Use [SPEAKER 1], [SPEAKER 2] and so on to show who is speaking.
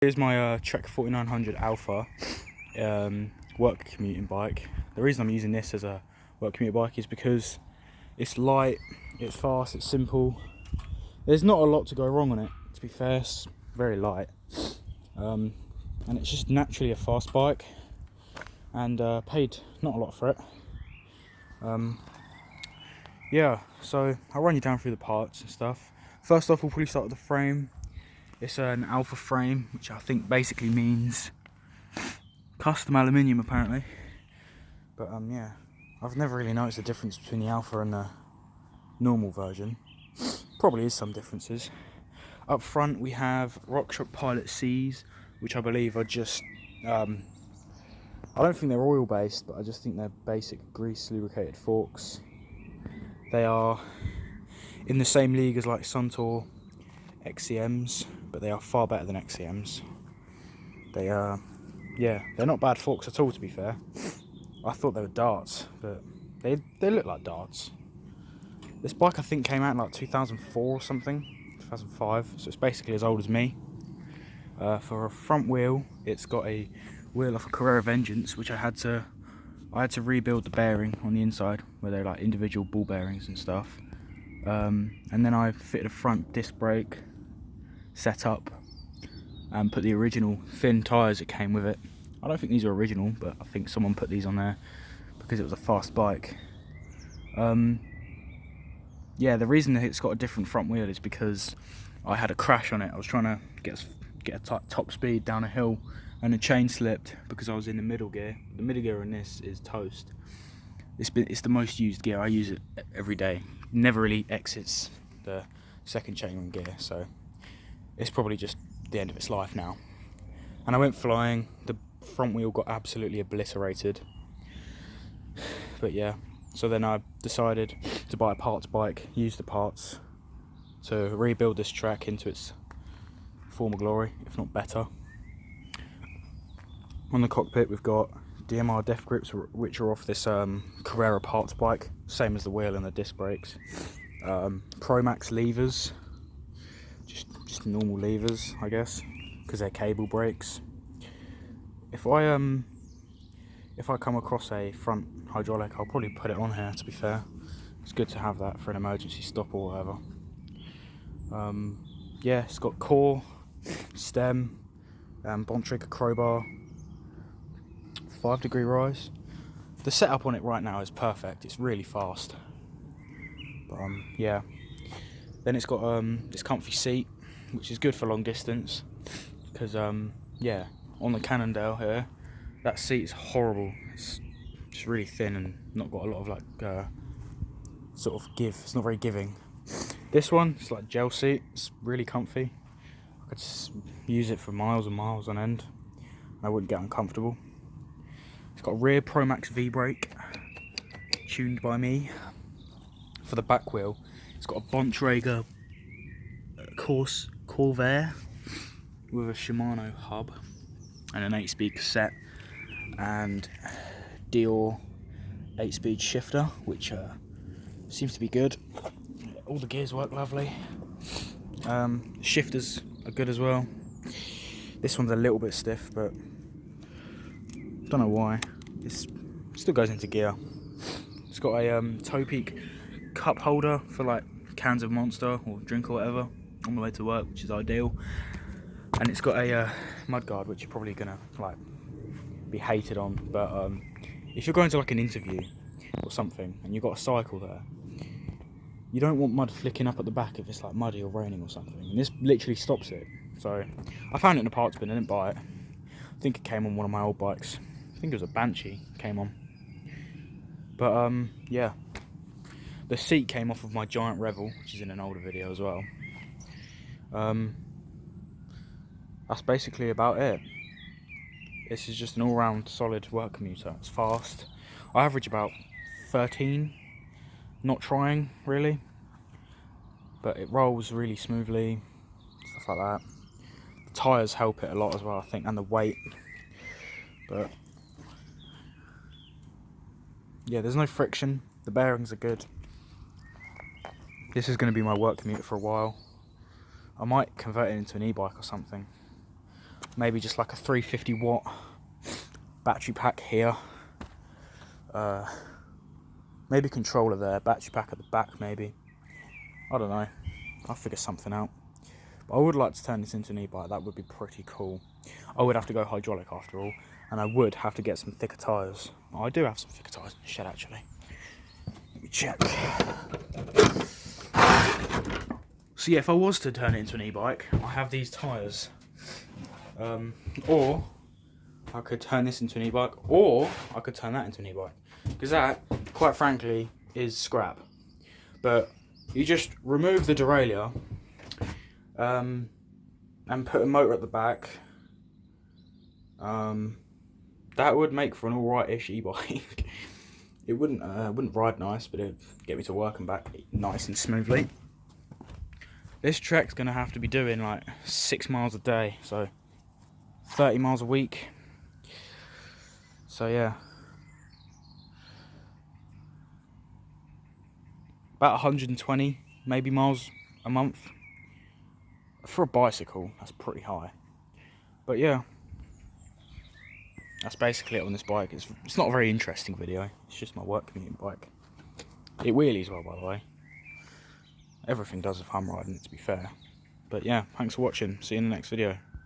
[SPEAKER 1] Here's my Trek 4900 Alpha work commuting bike. The reason I'm using this as a work commuting bike is because it's light, it's fast, it's simple. There's not a lot to go wrong on it, to be fair. It's very light, and it's just naturally a fast bike, and paid not a lot for it. Yeah, so I'll run you down through the parts and stuff. First off, we'll probably start with the frame. It's an Alpha frame, which I think basically means custom aluminium apparently. But yeah, I've never really noticed the difference between the Alpha and the normal version. Probably is some differences. Up front we have RockShox Pilot Cs, which I believe are just, I don't think they're oil based, but I just think they're basic grease lubricated forks. They are in the same league as like Suntour XCMs, but they are far better than XCMs. They are, yeah, they're not bad forks at all, to be fair. I thought they were darts, but they look like darts. This bike I think came out in like 2004 or something, 2005, so it's basically as old as me. For a front wheel, it's got a wheel off a Carrera Vengeance, which I had to rebuild the bearing on the inside, where they're like individual ball bearings and stuff. And then I fitted a front disc brake setup and put the original thin tyres that came with it. I don't think these are original, but I think someone put these on there because it was a fast bike. Yeah, the reason that it's got a different front wheel is because I had a crash on it. I was trying to get a top speed down a hill, and the chain slipped because I was in the middle gear. The middle gear on this is toast. It's the most used gear. I use it every day. Never really exits the second chainring gear, so it's probably just the end of its life now. And I went flying. The front wheel got absolutely obliterated. But yeah, so then I decided to buy a parts bike, use the parts to rebuild this track into its former glory, if not better. On the cockpit we've got DMR def grips, which are off this Carrera parts bike, same as the wheel and the disc brakes. Promax levers, just normal levers, I guess, because they're cable brakes. If I come across a front hydraulic, I'll probably put it on here, to be fair. It's good to have that for an emergency stop or whatever. Yeah, it's got core, stem, Bontrager crowbar, 5-degree rise. The setup on it right now is perfect. It's really fast. But yeah. Then it's got this comfy seat, which is good for long distance, because yeah, on the Cannondale here, that seat is horrible. It's just really thin and not got a lot of like sort of give. It's not very giving. This one, it's like gel seat. It's really comfy. I could just use it for miles and miles on end. I wouldn't get uncomfortable. It's got a rear Promax V-brake, tuned by me. For the back wheel, it's got a Bontrager Corvair with a Shimano hub and an 8-speed cassette and Dior 8-speed shifter, which seems to be good. All the gears work lovely. Shifters are good as well. This one's a little bit stiff, but don't know why. It still goes into gear. It's got a toe peak cup holder for like cans of Monster or drink or whatever on the way to work, which is ideal. And it's got a mud guard, which you're probably gonna like be hated on, but if you're going to like an interview or something and you've got a cycle there, you don't want mud flicking up at the back if it's like muddy or raining or something, and this literally stops it. So I found it in a parts bin. I didn't buy it. I think it came on one of my old bikes. I think it was a Banshee came on. But yeah, the seat came off of my Giant Revel, which is in an older video as well. That's basically about it. This is just an all-round solid work commuter. It's fast. I average about 13, not trying really, but it rolls really smoothly, stuff like that. The tyres help it a lot as well, I think, and the weight. But yeah, there's no friction. The bearings are good. This is going to be my work commuter for a while. I might convert it into an e-bike or something. maybe just like a 350 watt battery pack here. Maybe controller there, battery pack at the back maybe. I don't know. I'll figure something out. But I would like to turn this into an e-bike. That would be pretty cool. I would have to go hydraulic after all, and I would have to get some thicker tyres. Oh, I do have some thicker tyres in the shed actually. Let me check. So yeah, if I was to turn it into an e-bike, I have these tyres. Or I could turn this into an e-bike, or I could turn that into an e-bike. Because that, quite frankly, is scrap. But you just remove the derailleur and put a motor at the back. That would make for an alright-ish e-bike. It wouldn't ride nice, but it'd get me to work and back nice and smoothly. This trek's gonna have to be doing like 6 miles a day, so 30 miles a week. So yeah, about 120 maybe miles a month. For a bicycle, that's pretty high. But yeah, that's basically it on this bike. It's not a very interesting video. It's just my work commuting bike. It wheelies well, by the way. Everything does if I'm riding it, to be fair. But yeah, thanks for watching. See you in the next video.